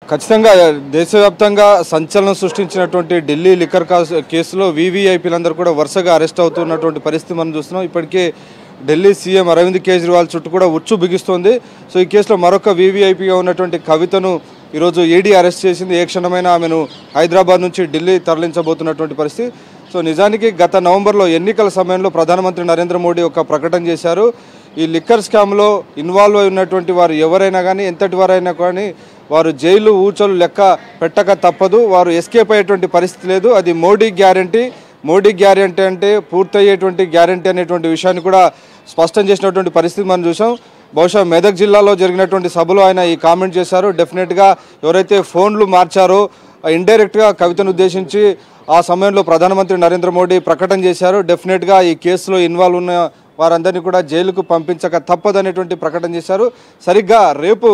ఖచ్చితంగా దేశవ్యాప్తంగా సంచలనం సృష్టించినటువంటి ఢిల్లీ లిక్కర్ కేసులో వీవీఐపీలందరూ కూడా వరుసగా అరెస్ట్ అవుతున్నటువంటి పరిస్థితి మనం చూస్తున్నాం. ఇప్పటికే ఢిల్లీ సీఎం అరవింద్ కేజ్రీవాల్ చుట్టూ కూడా ఉచ్చు బిగిస్తోంది. సో ఈ కేసులో మరొక వీవీఐపీగా ఉన్నటువంటి కవితను ఈరోజు ఈడీ అరెస్ట్ చేసింది. ఏ క్షణమైనా ఆమెను హైదరాబాద్ నుంచి ఢిల్లీ తరలించబోతున్నటువంటి పరిస్థితి. సో నిజానికి గత నవంబర్లో ఎన్నికల సమయంలో ప్రధానమంత్రి నరేంద్ర మోడీ ఒక ప్రకటన చేశారు. ఈ లిక్కర్ స్కామ్లో ఇన్వాల్వ్ అయి ఉన్నటువంటి వారు ఎవరైనా కానీ, ఎంతటి వారైనా కానీ వారు జైలు ఊచలు లెక్క పెట్టక తప్పదు, వారు ఎస్కేప్ అయ్యేటువంటి పరిస్థితి లేదు. అది మోడీ గ్యారంటీ. మోడీ గ్యారంటీ అంటే పూర్తయ్యేటువంటి గ్యారంటీ అనేటువంటి విషయాన్ని కూడా స్పష్టం చేసినటువంటి పరిస్థితి మనం చూసాం. బహుశా మెదక్ జిల్లాలో జరిగినటువంటి సభలో ఆయన ఈ కామెంట్ చేశారు. డెఫినెట్గా ఎవరైతే ఫోన్లు మార్చారో ఇండైరెక్ట్గా కవితను ఉద్దేశించి ఆ సమయంలో ప్రధానమంత్రి నరేంద్ర మోడీ ప్రకటన చేశారు. డెఫినెట్గా ఈ కేసులో ఇన్వాల్వ్ ఉన్న వారందరినీ కూడా జైలుకు పంపించక తప్పదనేటువంటి ప్రకటన చేశారు. సరిగ్గా రేపు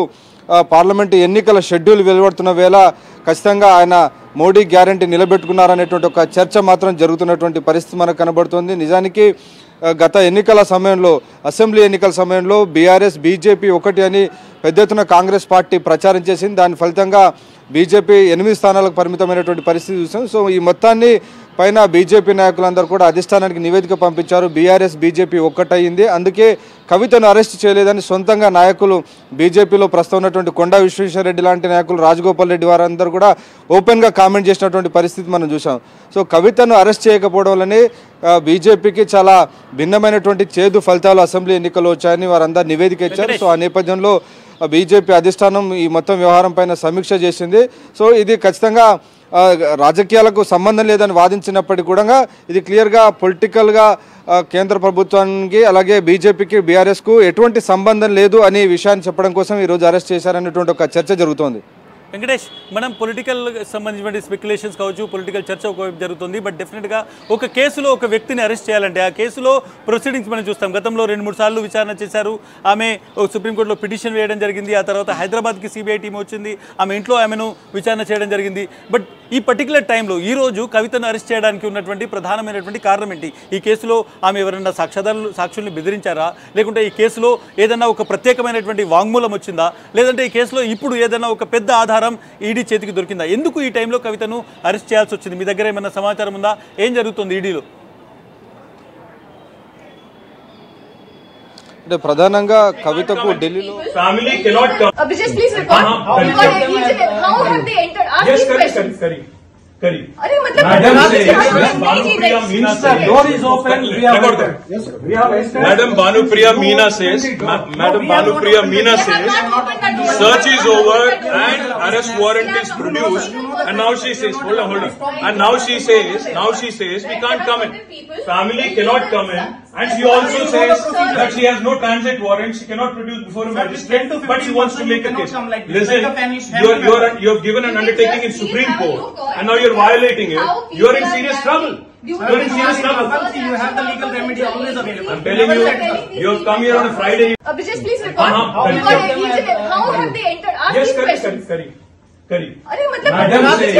పార్లమెంటు ఎన్నికల షెడ్యూల్ వెలువడుతున్న వేళ ఖచ్చితంగా ఆయన మోడీ గ్యారంటీ నిలబెట్టుకున్నారనేటువంటి ఒక చర్చ మాత్రం జరుగుతున్నటువంటి పరిస్థితి మనకు కనబడుతోంది. నిజానికి గత ఎన్నికల సమయంలో, అసెంబ్లీ ఎన్నికల సమయంలో బీఆర్ఎస్ బీజేపీ ఒకటి అని పెద్ద ఎత్తున కాంగ్రెస్ పార్టీ ప్రచారం చేసింది. దాని ఫలితంగా బీజేపీ 8 స్థానాలకు పరిమితమైనటువంటి పరిస్థితి చూసాం. సో ఈ మొత్తాన్ని పైన బీజేపీ నాయకులందరూ కూడా అధిష్టానానికి నివేదిక పంపించారు. బీఆర్ఎస్ బీజేపీ ఒక్కటయింది, అందుకే కవితను అరెస్ట్ చేయలేదని సొంతంగా నాయకులు బీజేపీలో ప్రస్తుతం ఉన్నటువంటి కొండా విశ్వేశ్వరరెడ్డి లాంటి నాయకులు, రాజగోపాల్ రెడ్డి వారందరూ కూడా ఓపెన్గా కామెంట్ చేసినటువంటి పరిస్థితి మనం చూసాం. సో కవితను అరెస్ట్ చేయకపోవడం వల్లనే బీజేపీకి చాలా భిన్నమైనటువంటి చేదు ఫలితాలు అసెంబ్లీ ఎన్నికల్లో వచ్చాయని వారందరూ నివేదిక ఇచ్చారు. సో ఆ నేపథ్యంలో బీజేపీ అధిష్టానం ఈ మొత్తం వ్యవహారం పైన సమీక్ష చేసింది. సో ఇది ఖచ్చితంగా రాజకీయాలకు సంబంధం లేదని వాదించినప్పటికీ కూడా ఇది క్లియర్గా పొలిటికల్గా కేంద్ర ప్రభుత్వానికి అలాగే బీజేపీకి బీఆర్ఎస్కు ఎటువంటి సంబంధం లేదు అనే విషయాన్ని చెప్పడం కోసం ఈరోజు అరెస్ట్ చేశారనేటువంటి ఒక చర్చ జరుగుతోంది. వెంకటేష్, మనం పొలిటికల్ సంబంధించిన స్పెక్యులేషన్స్ కావచ్చు, పొలిటికల్ చర్చ ఒకవైపు జరుగుతుంది. బట్ డెఫినెట్గా ఒక కేసులో ఒక వ్యక్తిని అరెస్ట్ చేయాలంటే ఆ కేసులో ప్రొసీడింగ్స్ మనం చూస్తాం. గతంలో 2-3 సార్లు విచారణ చేశారు. ఆమె సుప్రీంకోర్టులో పిటిషన్ వేయడం జరిగింది. ఆ తర్వాత హైదరాబాద్కి సిబిఐ టీం వచ్చింది. ఆమె ఇంట్లో ఆమెను విచారణ చేయడం జరిగింది. బట్ ఈ పర్టికులర్ టైంలో ఈరోజు కవితను అరెస్ట్ చేయడానికి ఉన్నటువంటి ప్రధానమైనటువంటి కారణం ఏంటి? ఈ కేసులో ఆమె ఎవరైనా సాక్షుల్ని బెదిరించారా, లేకుంటే ఈ కేసులో ఏదైనా ఒక ప్రత్యేకమైనటువంటి వాంగ్మూలం వచ్చిందా, లేదంటే ఈ కేసులో ఇప్పుడు ఏదైనా ఒక పెద్ద ఆధారం ఈడీ చేతికి దొరికిందా? ఎందుకు ఈ టైంలో కవితను అరెస్ట్ చేయాల్సి వచ్చింది? మీ దగ్గర ఏమైనా సమాచారం ఉందా? ఏం జరుగుతుంది ఈడీలో? అంటే ప్రధానంగా కవితకు ఢిల్లీలో family cannot come. Abhijit, please record. How have they entered? Ask these questions. Kari. अरे मतलब Madam says Bhanupriya Meena says door is open. We have entered. Yes, sir. We have entered. Madam Bhanupriya Meena says search is over and arrest warrant is produced, and now she says hold on, and now she says we can't come in. Family cannot come in, and she also says that she has no transit warrant. She cannot produce before a magistrate, but she wants to make a case. Listen, you have given an undertaking in Supreme Court, and now you're violating it. You're in serious trouble. You're in serious trouble. You have the legal remedy always available. I'm telling you, you have come here on a Friday. Abhijit, please record. How have they entered? Ask these questions. Kari. अरे मतलब Madam says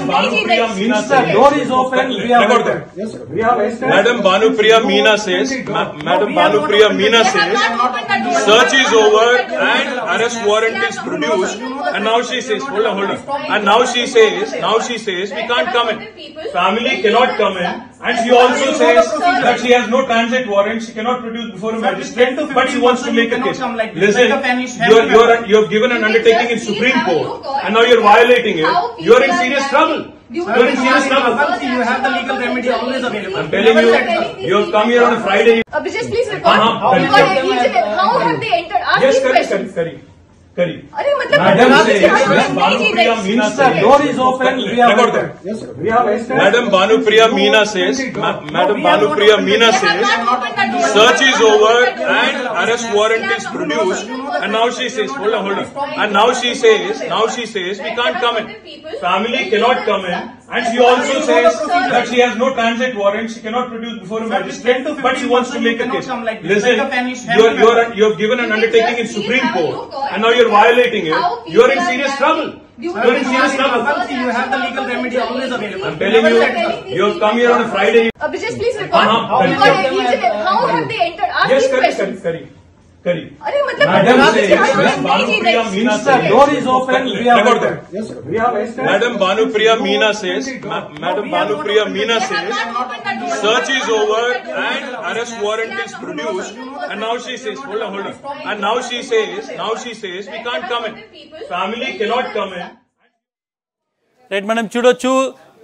Bhanupriya Meena says door is open. We have entered. Yes, sir. We have entered. Madam Bhanupriya Meena says search is over and arrest warrant is produced, and now she says hold on, and now she says we can't come in. Family cannot come in, and she also says that she has no transit warrant. She cannot produce before a magistrate, but she wants to make a case. Listen, you have given an undertaking in Supreme Court, and now you're violating it. You're in serious trouble. You're in serious trouble. You have the legal remedy always available. I'm telling you, you have come here on a Friday. Abhijit, please record. How have they entered? Ask these questions. Kari. अरे मतलब Madam says Bhanupriya Meena says door is open. We have entered. Yes, sir. We have entered. Madam Bhanupriya Meena says search is over and arrest warrant is produced, and now she says hold on, and now she says we can't come in. Family cannot come in, and she also says that she has no transit warrant. She cannot produce before a magistrate, but she wants to make a case. Listen, you have given an undertaking in Supreme Court, and now you're violating it. You're in serious trouble. You're in serious trouble. You have the legal remedy always available. I'm telling you, you have come here on a Friday. Abhijit, please record. How have they entered? Ask these questions. करी अरे मतलब madam से Banupriya Meena Sir, door is open. We have entered. Yes, sir. We have entered. Madam Banupriya Meena says, Madam Banupriya Meena says, search is over and arrest warrant is produced, and now she says, hold on, and now she says, we can't come in. Family cannot come in. Right, మనం చూడొచ్చు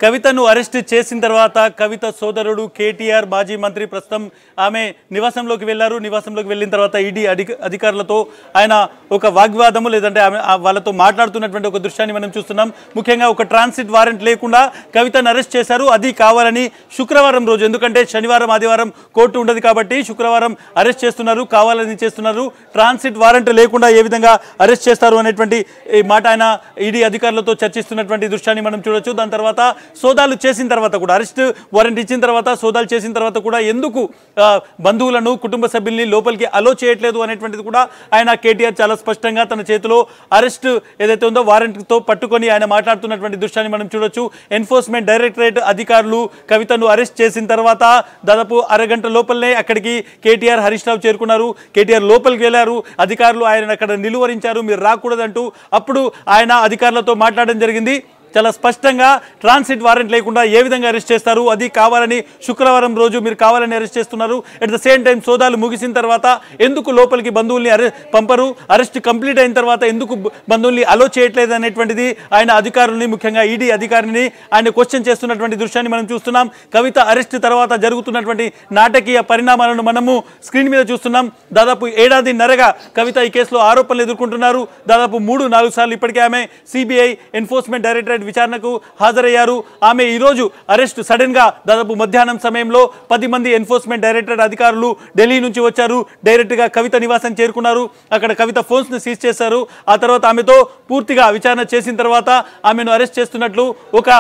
కవితను arrest చేసిన తర్వాత కవిత సోదరుడు కేటీఆర్ మాజీ మంత్రి ప్రస్తుతం ఆమె నివాసంలోకి వెళ్ళారు. నివాసంలోకి వెళ్ళిన తర్వాత ఈడీ అధికారులతో ఆయన ఒక వాగ్వాదము లేదంటే ఆమె వాళ్ళతో మాట్లాడుతున్నటువంటి ఒక దృశ్యాన్ని మనం చూస్తున్నాం. ముఖ్యంగా ఒక ట్రాన్సిట్ వారెంట్ లేకుండా కవితను అరెస్ట్ చేశారు. అది కావాలని శుక్రవారం రోజు, ఎందుకంటే శనివారం ఆదివారం కోర్టు ఉండదు కాబట్టి శుక్రవారం అరెస్ట్ చేస్తున్నారు, కావాలని చేస్తున్నారు. ట్రాన్సిట్ వారెంట్ లేకుండా ఏ విధంగా అరెస్ట్ చేస్తారు అనేటువంటి మాట ఆయన ఈడీ అధికారులతో చర్చిస్తున్నటువంటి దృశ్యాన్ని మనం చూడొచ్చు. దాని తర్వాత సోదాలు చేసిన తర్వాత కూడా, అరెస్ట్ వారెంట్ ఇచ్చిన తర్వాత సోదాలు చేసిన తర్వాత కూడా ఎందుకు బంధువులను కుటుంబ సభ్యుల్ని లోపలికి అలో చేయట్లేదు అనేటువంటిది కూడా ఆయన కేటీఆర్ చాలా స్పష్టంగా తన చేతిలో అరెస్ట్ ఏదైతే ఉందో వారెంట్తో పట్టుకొని ఆయన మాట్లాడుతున్నటువంటి దృశ్యాన్ని మనం చూడొచ్చు. ఎన్ఫోర్స్మెంట్ డైరెక్టరేట్ అధికారులు కవితను అరెస్ట్ చేసిన తర్వాత దాదాపు అరగంట లోపలనే అక్కడికి కేటీఆర్ హరీష్ రావు చేరుకున్నారు. కేటీఆర్ లోపలికి వెళ్ళారు. అధికారులు ఆయన అక్కడ నిలువరించారు, మీరు రాకూడదంటూ. అప్పుడు ఆయన అధికారులతో మాట్లాడడం జరిగింది. చాలా స్పష్టంగా ట్రాన్సిట్ వారెంట్ లేకుండా ఏ విధంగా అరెస్ట్ చేస్తారు, అది కావాలని శుక్రవారం రోజు మీరు కావాలని అరెస్ట్ చేస్తున్నారు. అట్ ద సేమ్ టైం సోదాలు ముగిసిన తర్వాత ఎందుకు లోపలికి బంధువుల్ని పంపరు, అరెస్ట్ కంప్లీట్ అయిన తర్వాత ఎందుకు బంధువుల్ని అలో చేయట్లేదు అనేటువంటిది ఆయన అధికారుల్ని, ముఖ్యంగా ఈడీ అధికారిని ఆయన క్వశ్చన్ చేస్తున్నటువంటి దృశ్యాన్ని మనం చూస్తున్నాం. కవిత అరెస్ట్ తర్వాత జరుగుతున్నటువంటి నాటకీయ పరిణామాలను మనము స్క్రీన్ మీద చూస్తున్నాం. దాదాపు ఏడాదిన్నరగా కవిత ఈ కేసులో ఆరోపణలు ఎదుర్కొంటున్నారు. దాదాపు 3-4 సార్లు ఇప్పటికే ఆమె సిబిఐ ఎన్ఫోర్స్మెంట్ డైరెక్టరేట్ విచారణకు హాజరయ్యారు. ఆమె ఈరోజు అరెస్ట్ సడన్ గా దాదాపు మధ్యాహ్నం సమయంలో 10 మంది ఎన్ఫోర్స్మెంట్ డైరెక్టరేట్ అధికారులు ఢిల్లీ నుంచి వచ్చారు. డైరెక్ట్ గా కవిత నివాసం చేరుకున్నారు. అక్కడ కవిత ఫోన్స్ ను సీజ్ చేశారు. ఆ తర్వాత ఆమెతో పూర్తిగా విచారణ చేసిన తర్వాత ఆమెను అరెస్ట్ చేస్తున్నట్లు ఒక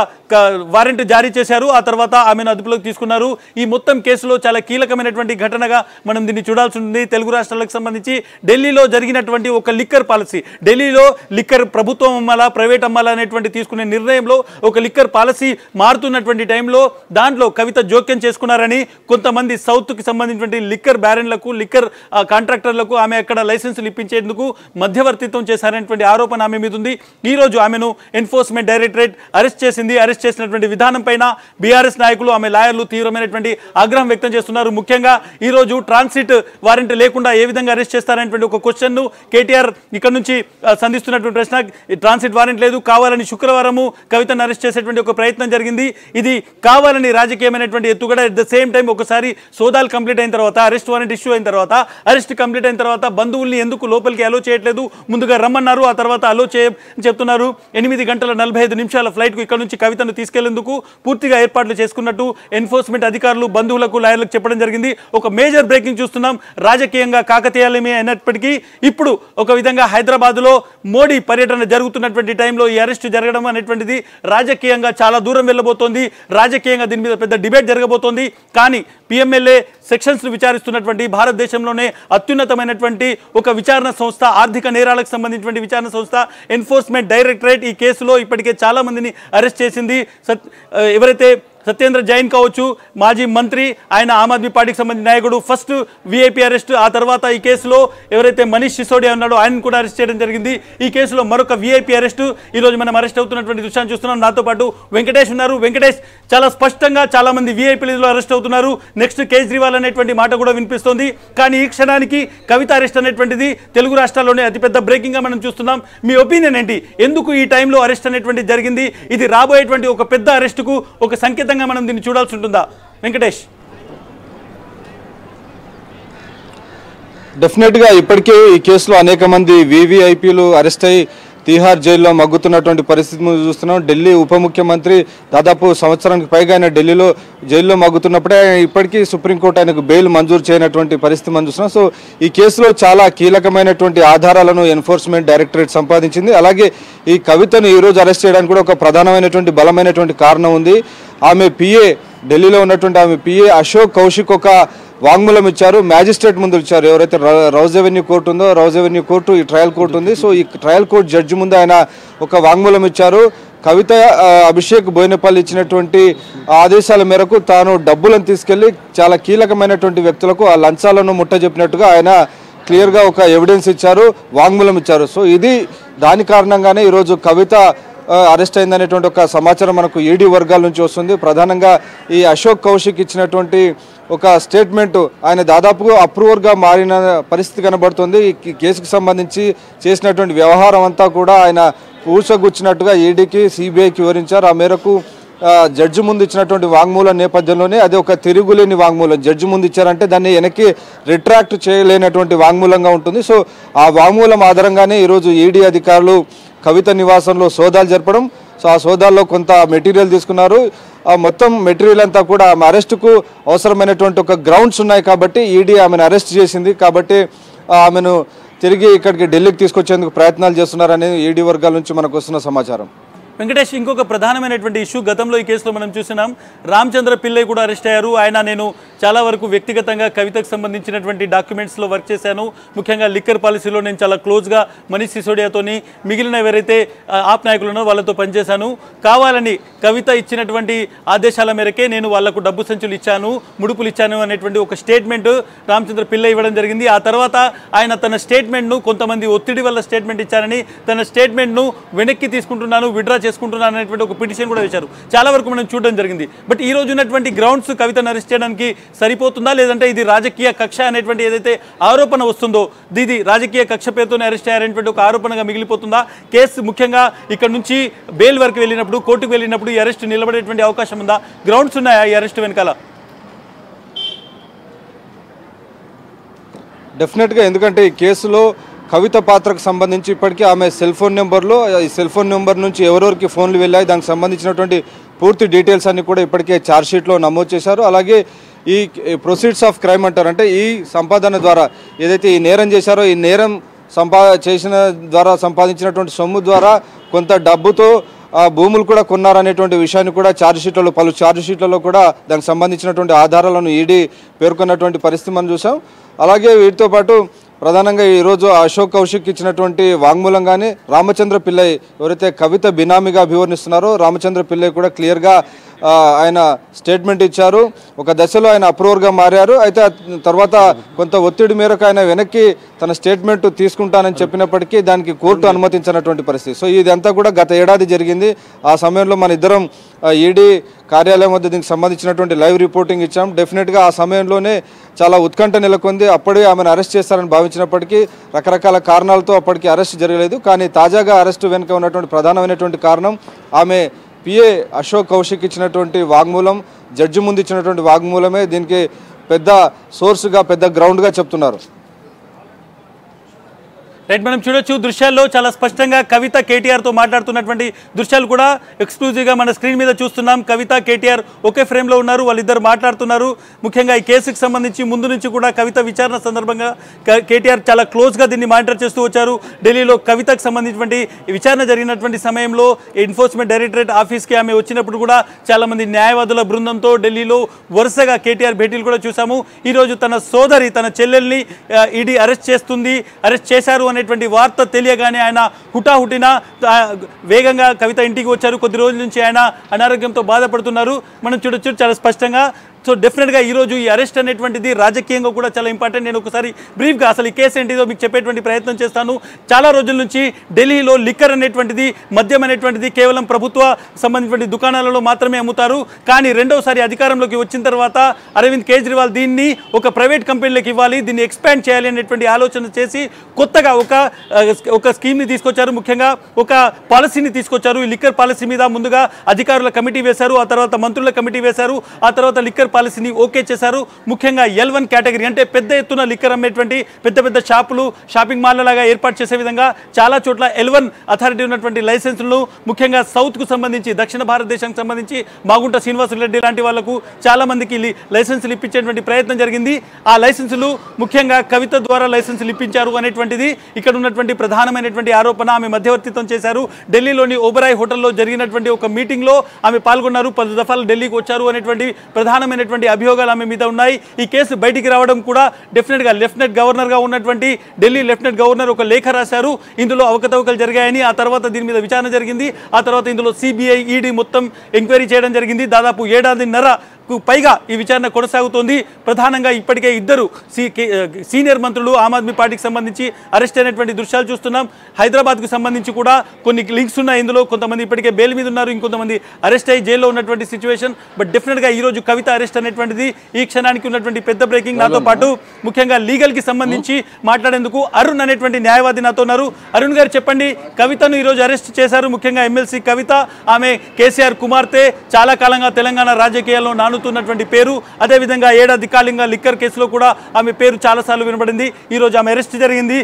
వారెంట్ జారీ చేశారు. ఆ తర్వాత ఆమెను అదుపులోకి తీసుకున్నారు. ఈ మొత్తం కేసులో చాలా కీలకమైనటువంటి ఘటనగా మనం దీన్ని చూడాల్సి ఉంది. తెలుగు రాష్ట్రాలకు సంబంధించి ఢిల్లీలో జరిగినటువంటి ఒక లిక్కర్ పాలసీ, ఢిల్లీలో లిక్కర్ ప్రభుత్వం అమ్మాలా ప్రైవేట్ అమ్మాలా అనేటువంటి తీసుకునే నిర్ణయంలో ఒక లిక్కర్ పాలసీ మారుతున్నటువంటి టైంలో దాంట్లో కవిత జోక్యం చేసుకున్నారని కొంతమంది సౌత్కి సంబంధించినటువంటి లిక్కర్ బ్యారన్లకు, లిక్కర్ కాంట్రాక్టర్లకు ఆమె అక్కడ లైసెన్సులు ఇప్పించేందుకు మధ్యవర్తిత్వం చేశారనేటువంటి ఆరోపణ ఆమె మీద ఉంది. ఈ రోజు ఆమెను ఎన్ఫోర్స్మెంట్ డైరెక్టరేట్ అరెస్ట్ చేసింది. అరెస్ట్ చేసినటువంటి విధానం పైన బీఆర్ఎస్ నాయకులు, ఆమె లాయర్లు తీవ్రమైనటువంటి ఆగ్రహం వ్యక్తం చేస్తున్నారు. ముఖ్యంగా ఈ రోజు ట్రాన్సిట్ వారెంట్ లేకుండా ఏ విధంగా అరెస్ట్ చేస్తారనేటువంటి ఒక క్వశ్చన్ ను కేటీఆర్ ఇక్కడ నుంచి సంధిస్తున్నటువంటి ప్రశ్న. ట్రాన్సిట్ వారెంట్ లేదు, కావాలని శుక్రవారం కవితను అరెస్ట్ చేసేటువంటి ఒక ప్రయత్నం జరిగింది. ఇది కావాలని రాజకీయమైనటువంటి ఎత్తుగడ. అట్ ద సేమ్ టైం ఒకసారి సోదాలు కంప్లీట్ అయిన తర్వాత, అరెస్ట్ వారెంట్ ఇష్యూ అయిన తర్వాత, అరెస్ట్ కంప్లీట్ అయిన తర్వాత బంధువుల్ని ఎందుకు లోపలికి అలో చేయట్లేదు, ముందుగా రమ్మన్నారు, ఆ తర్వాత అలో చెప్తున్నారు. 8 గంటల 45 నిమిషాల ఫ్లైట్కు ఇక్కడ నుంచి కవితను తీసుకెళ్లేందుకు పూర్తిగా ఏర్పాట్లు చేసుకున్నట్టు ఎన్ఫోర్స్మెంట్ అధికారులు బంధువులకు, లాయర్లకు చెప్పడం జరిగింది. ఒక మేజర్ బ్రేకింగ్ చూస్తున్నాం. రాజకీయంగా కాకతీయాలమే అయినప్పటికీ ఇప్పుడు ఒక విధంగా హైదరాబాద్లో మోడీ పర్యటన జరుగుతున్నటువంటి టైంలో ఈ అరెస్ట్ జరగడం అనేటువంటిది రాజకీయంగా చాలా దూరం వెళ్ళబోతోంది. రాజకీయంగా దీని మీద పెద్ద డిబేట్ జరగబోతోంది. కానీ పిఎంఎల్ఏ సెక్షన్స్ ను విచారిస్తున్నటువంటి భారతదేశంలోనే అత్యున్నతమైనటువంటి ఒక విచారణ సంస్థ, ఆర్థిక నేరాలకు సంబంధించినటువంటి విచారణ సంస్థ ఎన్ఫోర్స్మెంట్ డైరెక్టరేట్ ఈ కేసులో ఇప్పటికే చాలా మందిని అరెస్ట్ చేసింది. ఎవరైతే సత్యేంద్ర జైన్ కావచ్చు, మాజీ మంత్రి, ఆయన ఆమ్ ఆద్మీ పార్టీకి సంబంధించిన నాయకుడు, ఫస్ట్ విఐపీ అరెస్ట్. ఆ తర్వాత ఈ కేసులో ఎవరైతే మనీష్ సిసోడియా ఉన్నాడో ఆయనను కూడా అరెస్ట్ చేయడం జరిగింది. ఈ కేసులో మరొక విఐపీ అరెస్టు. ఈరోజు మనం అరెస్ట్ అవుతున్నటువంటి దృశ్యాన్ని చూస్తున్నాం. నాతో పాటు వెంకటేష్ ఉన్నారు. వెంకటేష్, చాలా స్పష్టంగా చాలా మంది విఐపీలలో అరెస్ట్ అవుతున్నారు. నెక్స్ట్ కేజ్రీవాల్ అనేటువంటి మాట కూడా వినిపిస్తోంది. కానీ ఈ క్షణానికి కవిత అరెస్ట్ అనేటువంటిది తెలుగు రాష్ట్రాల్లోనే అతిపెద్ద బ్రేకింగ్గా మనం చూస్తున్నాం. మీ ఒపీనియన్ ఏంటి? ఎందుకు ఈ టైంలో అరెస్ట్ అనేటువంటి జరిగింది? ఇది రాబోయేటువంటి ఒక పెద్ద అరెస్టుకు ఒక సంకేతంగా మనం దీన్ని చూడాల్సి ఉంటుందా? వెంకటేష్. డెఫినెట్గా ఇప్పటికే ఈ కేసులో అనేక మంది వివిఐపీలు అరెస్ట్ అయ్యి తీహార్ జైల్లో మగ్గుతున్నటువంటి పరిస్థితి చూస్తున్నాం. ఢిల్లీ ఉప ముఖ్యమంత్రి దాదాపు సంవత్సరానికి పైగా ఆయన ఢిల్లీలో జైల్లో మగ్గుతున్నప్పుడే ఇప్పటికీ సుప్రీంకోర్టు ఆయనకు బెయిల్ మంజూరు చేయనటువంటి పరిస్థితి మనం చూస్తున్నాం. సో ఈ కేసులో చాలా కీలకమైనటువంటి ఆధారాలను ఎన్ఫోర్స్మెంట్ డైరెక్టరేట్ సంపాదించింది. అలాగే ఈ కవితను ఈరోజు అరెస్ట్ చేయడానికి కూడా ఒక ప్రధానమైనటువంటి బలమైనటువంటి కారణం ఉంది. ఆమె పిఏ, ఢిల్లీలో ఉన్నటువంటి ఆమె పిఏ అశోక్ కౌశిక్ ఒక వాంగ్మూలం ఇచ్చారు, మ్యాజిస్ట్రేట్ ముందు ఇచ్చారు. ఎవరైతే రౌజ్ అవెన్యూ కోర్టు ఉందో, రౌజ్ అవెన్యూ కోర్టు ఈ ట్రయల్ కోర్టు ఉంది. సో ఈ ట్రయల్ కోర్టు జడ్జి ముందు ఆయన ఒక వాంగ్మూలం ఇచ్చారు. కవిత అభిషేక్ బోయినపల్లి ఇచ్చినటువంటి ఆదేశాల మేరకు తాను డబ్బులను తీసుకెళ్లి చాలా కీలకమైనటువంటి వ్యక్తులకు ఆ లంచాలను ముట్టజెప్పినట్టుగా ఆయన క్లియర్గా ఒక ఎవిడెన్స్ ఇచ్చారు, వాంగ్మూలం ఇచ్చారు. సో ఇది దాని కారణంగానే ఈరోజు కవిత అరెస్ట్ అయిందనేటువంటి ఒక సమాచారం మనకు ఈడీ వర్గాల నుంచి వస్తుంది. ప్రధానంగా ఈ అశోక్ కౌశిక్ ఇచ్చినటువంటి ఒక స్టేట్మెంట్ ఆయన దాదాపుగా అప్రూవర్గా మారిన పరిస్థితి కనబడుతుంది. ఈ కేసుకు సంబంధించి చేసినటువంటి వ్యవహారం అంతా కూడా ఆయన ఊసగుచ్చినట్టుగా ఈడీకి సిబిఐకి వివరించారు. ఆ మేరకు జడ్జి ముందు ఇచ్చినటువంటి వాంగ్మూలం నేపథ్యంలోనే అది ఒక తిరుగులేని వాంగ్మూలం. జడ్జి ముందు ఇచ్చారంటే దాన్ని వెనక్కి రిట్రాక్ట్ చేయలేనటువంటి వాంగ్మూలంగా ఉంటుంది. సో ఆ వాంగ్మూలం ఆధారంగానే ఈరోజు ఈడీ అధికారులు కవిత నివాసంలో సోదాలు జరపడం, సో ఆ సోదాల్లో కొంత మెటీరియల్ తీసుకున్నారు. ఆ మొత్తం మెటీరియల్ అంతా కూడా ఆమె అరెస్టుకు అవసరమైనటువంటి ఒక గ్రౌండ్స్ ఉన్నాయి కాబట్టి ఈడీ ఆమెను అరెస్ట్ చేసింది. కాబట్టి ఆమెను తిరిగి ఇక్కడికి ఢిల్లీకి తీసుకొచ్చేందుకు ప్రయత్నాలు చేస్తున్నారనేది ఈడీ వర్గాల నుంచి మనకు వస్తున్న సమాచారం. వెంకటేష్, ఇంకొక ప్రధానమైనటువంటి ఇష్యూ గతంలో ఈ కేసులో మనం చూసినాం. రామచంద్ర పిల్లై కూడా అరెస్ట్ అయ్యారు. ఆయన నేను చాలా వరకు వ్యక్తిగతంగా కవితకు సంబంధించినటువంటి డాక్యుమెంట్స్లో వర్క్ చేశాను, ముఖ్యంగా లిక్కర్ పాలసీలో నేను చాలా క్లోజ్గా మనీష్ సిసోడియాతోని మిగిలిన ఎవరైతే ఆప్ నాయకులు ఉన్నారో వాళ్ళతో పనిచేశాను. కావాలని కవిత ఇచ్చినటువంటి ఆదేశాల మేరకే నేను వాళ్లకు డబ్బు సంచులు ఇచ్చాను, ముడుపులు ఇచ్చాను అనేటువంటి ఒక స్టేట్మెంట్ రామచంద్ర పిల్లై ఇవ్వడం జరిగింది. ఆ తర్వాత ఆయన తన స్టేట్మెంట్ను కొంతమంది ఒత్తిడి వల్ల స్టేట్మెంట్ ఇచ్చారని తన స్టేట్మెంట్ను వెనక్కి తీసుకుంటున్నాను, విడ్రా చేసుకుంటున్నాను అనేటువంటి ఒక పిటిషన్ కూడా వేశారు. చాలా వరకు మనం చూడడం జరిగింది. బట్ ఈ రోజు ఉన్నటువంటి గ్రౌండ్స్ కవితను అరెస్ట్ చేయడానికి సరిపోతుందా, లేదంటే ఇది రాజకీయ కక్ష అనేటువంటి ఏదైతే ఆరోపణ వస్తుందో ఇది రాజకీయ కక్ష పేరుతోనే అరెస్ట్ అయ్యారనేటువంటి ఒక ఆరోపణగా మిగిలిపోతుందా? కేసు ముఖ్యంగా ఇక్కడ నుంచి బెయిల్ వరకు వెళ్ళినప్పుడు, కోర్టుకు వెళ్ళినప్పుడు ఈ అరెస్ట్ నిలబడేటువంటి అవకాశం ఉందా? గ్రౌండ్స్ ఉన్నాయా ఈ అరెస్ట్ వెనకాల? డెఫినెట్గా, ఎందుకంటే ఈ కేసులో కవిత పాత్రకు సంబంధించి ఇప్పటికీ ఆమె సెల్ ఫోన్ నెంబర్లో ఈ సెల్ ఫోన్ నెంబర్ నుంచి ఎవరెవరికి ఫోన్లు వెళ్ళాయి దానికి సంబంధించినటువంటి పూర్తి డీటెయిల్స్ అన్ని కూడా ఇప్పటికే ఛార్జ్షీట్లో నమోదు చేశారు. అలాగే ఈ ప్రొసీడ్స్ ఆఫ్ క్రైమ్ అంటారు, అంటే ఈ సంపాదన ద్వారా ఏదైతే ఈ నేరం చేశారో ఈ నేరం చేసిన ద్వారా సంపాదించినటువంటి సొమ్ము ద్వారా కొంత డబ్బుతో భూములు కూడా కొన్నారనేటువంటి విషయాన్ని కూడా ఛార్జ్షీట్లలో పలు ఛార్జ్షీట్లలో కూడా దానికి సంబంధించినటువంటి ఆధారాలను ఈడీ పేర్కొన్నటువంటి పరిస్థితి మనం చూసాం. అలాగే వీటితో పాటు ప్రధానంగా ఈరోజు అశోక్ కౌశిక్ ఇచ్చినటువంటి వాంగ్మూలంగానే రామచంద్ర పిల్లై ఎవరైతే కవిత బినామీగా అభివర్ణిస్తున్నారో రామచంద్ర పిల్లై కూడా క్లియర్గా ఆయన స్టేట్మెంట్ ఇచ్చారు. ఒక దశలో ఆయన అప్రూవర్గా మారారు. అయితే తర్వాత కొంత ఒత్తిడి మేరకు ఆయన వెనక్కి తన స్టేట్మెంట్ తీసుకుంటానని చెప్పినప్పటికీ దానికి కోర్టు అనుమతించినటువంటి పరిస్థితి. సో ఇదంతా కూడా గత ఏడాది జరిగింది. ఆ సమయంలో మన ఇద్దరం ఈడీ కార్యాలయం వద్ద దీనికి సంబంధించినటువంటి లైవ్ రిపోర్టింగ్ ఇచ్చాం. డెఫినెట్గా ఆ సమయంలోనే చాలా ఉత్కంఠ నెలకొంది. అప్పుడే ఆమెను అరెస్ట్ చేస్తారని భావించినప్పటికీ రకరకాల కారణాలతో అప్పటికి అరెస్ట్ జరగలేదు. కానీ తాజాగా అరెస్టు వెనుక ఉన్నటువంటి ప్రధానమైనటువంటి కారణం ఆమె పిఏ అశోక్ కౌశిక్ ఇచ్చినటువంటి వాంగ్మూలం, జడ్జి ముందు ఇచ్చినటువంటి వాంగ్మూలమే దీనికి పెద్ద సోర్స్గా, పెద్ద గ్రౌండ్గా చెప్తున్నారు. రైట్, మనం చూడొచ్చు దృశ్యాల్లో చాలా స్పష్టంగా కవిత కేటీఆర్తో మాట్లాడుతున్నటువంటి దృశ్యాలు కూడా ఎక్స్క్లూజివ్గా మన స్క్రీన్ మీద చూస్తున్నాం. కవిత కేటీఆర్ ఒకే ఫ్రేమ్లో ఉన్నారు, వాళ్ళిద్దరు మాట్లాడుతున్నారు. ముఖ్యంగా ఈ కేసుకు సంబంధించి ముందు నుంచి కూడా కవిత విచారణ సందర్భంగా కేటీఆర్ చాలా క్లోజ్గా దీన్ని మానిటర్ చేస్తూ వచ్చారు. ఢిల్లీలో కవితకు సంబంధించినటువంటి విచారణ జరిగినటువంటి సమయంలో ఎన్ఫోర్స్మెంట్ డైరెక్టరేట్ ఆఫీస్కి ఆమె వచ్చినప్పుడు కూడా చాలామంది న్యాయవాదుల బృందంతో ఢిల్లీలో వరుసగా కేటీఆర్ భేటీలు కూడా చూసాము. ఈరోజు తన సోదరి, తన చెల్లెల్ని ఈడీ అరెస్ట్ చేశారు అనేటువంటి వార్త తెలియగానే ఆయన హుటాహుటిన వేగంగా కవిత ఇంటికి వచ్చారు. కొద్ది రోజుల నుంచి ఆయన అనారోగ్యంతో బాధపడుతున్నారు. మనం చూడొచ్చు చాలా స్పష్టంగా. సో డెఫినెట్గా ఈరోజు ఈ అరెస్ట్ అనేటువంటిది రాజకీయంగా కూడా చాలా ఇంపార్టెంట్. నేను ఒకసారి బ్రీఫ్గా అసలు ఈ కేసు ఏంటిదో మీకు చెప్పేటువంటి ప్రయత్నం చేస్తాను. చాలా రోజుల నుంచి ఢిల్లీలో లిక్కర్ అనేటువంటిది, మద్యం అనేటువంటిది కేవలం ప్రభుత్వ సంబంధించిన దుకాణాలలో మాత్రమే అమ్ముతారు. కానీ రెండోసారి అధికారంలోకి వచ్చిన తర్వాత అరవింద్ కేజ్రీవాల్ దీన్ని ఒక ప్రైవేట్ కంపెనీలకు ఇవ్వాలి, దీన్ని ఎక్స్పాండ్ చేయాలి అనేటువంటి ఆలోచన చేసి కొత్తగా ఒక స్కీమ్ని తీసుకొచ్చారు. ముఖ్యంగా ఒక పాలసీని తీసుకొచ్చారు. ఈ లిక్కర్ పాలసీ మీద ముందుగా అధికారుల కమిటీ వేశారు, ఆ తర్వాత మంత్రుల కమిటీ వేశారు, ఆ తర్వాత లిక్కర్ పాలసీని ఓకే చేశారు. ముఖ్యంగా L1 కేటగిరీ అంటే పెద్ద ఎత్తున లిక్కర్ అమ్మేటువంటి పెద్ద పెద్ద షాపులు, షాపింగ్ మాల్ల లాగా ఏర్పాటు చేసే విధంగా చాలా చోట్ల L1 అథారిటీ ఉన్నటువంటి లైసెన్సులను, ముఖ్యంగా సౌత్కు సంబంధించి, దక్షిణ భారతదేశానికి సంబంధించి మాగుంట శ్రీనివాసరెడ్డి లాంటి వాళ్లకు చాలా మందికి లైసెన్సులు ఇప్పించేటువంటి ప్రయత్నం జరిగింది. ఆ లైసెన్సులు ముఖ్యంగా కవిత ద్వారా లైసెన్సులు ఇప్పించారు అనేటువంటిది ఇక్కడ ఉన్నటువంటి ప్రధానమైనటువంటి ఆరోపణ. ఆమె మధ్యవర్తిత్వం చేశారు. ఢిల్లీలోని ఓబరాయ్ హోటల్లో జరిగినటువంటి ఒక మీటింగ్లో ఆమె పాల్గొన్నారు, 10 దఫాలు ఢిల్లీకి వచ్చారు అనేటువంటి ప్రధానమైనటువంటి అభియోగాలు ఆమె మీద ఉన్నాయి. ఈ కేసు బయటికి రావడం కూడా డెఫినెట్గా లెఫ్టినెంట్ గవర్నర్గా ఉన్నటువంటి ఢిల్లీ లెఫ్టినెంట్ గవర్నర్ ఒక లేఖ రాశారు. ఇందులో అవకతవకలు జరిగాయని, ఆ తర్వాత దీని మీద విచారణ జరిగింది. ఆ తర్వాత ఇందులో సిబిఐ, ఈడీ మొత్తం ఎంక్వైరీ చేయడం జరిగింది. దాదాపు 7.5 పైగా ఈ విచారణ కొనసాగుతోంది. ప్రధానంగా ఇప్పటికే ఇద్దరు సీనియర్ మంత్రులు ఆమ్ ఆద్మీ పార్టీకి సంబంధించి అరెస్ట్ అయినటువంటి దృశ్యాలు చూస్తున్నాం. హైదరాబాద్కు సంబంధించి కూడా కొన్ని లింక్స్ ఉన్నాయి. ఇందులో కొంతమంది ఇప్పటికే బెయిల్ మీద ఉన్నారు, ఇంకొంతమంది అరెస్ట్ అయ్యి జైల్లో ఉన్నటువంటి సిచ్యువేషన్. బట్ డెఫినెట్గా ఈ రోజు కవిత అరెస్ట్ అనేటువంటిది ఈ క్షణానికి ఉన్నటువంటి పెద్ద బ్రేకింగ్. నాతో పాటు ముఖ్యంగా లీగల్కి సంబంధించి మాట్లాడేందుకు అరుణ్ అనేటువంటి న్యాయవాది నాతో ఉన్నారు. అరుణ్ గారు చెప్పండి, కవితను ఈరోజు అరెస్ట్ చేశారు. ముఖ్యంగా ఎమ్మెల్సీ కవిత, ఆమె కేసీఆర్ కుమార్తె, చాలా కాలంగా తెలంగాణ రాజకీయాల్లో నానుతున్నటువంటి పేరు. అదేవిధంగా ఏడాది కాలంగా లిక్కర్ కేసులో కూడా ఆమె పేరు చాలాసార్లు వినబడింది. ఈరోజు ఆమె అరెస్ట్ జరిగింది.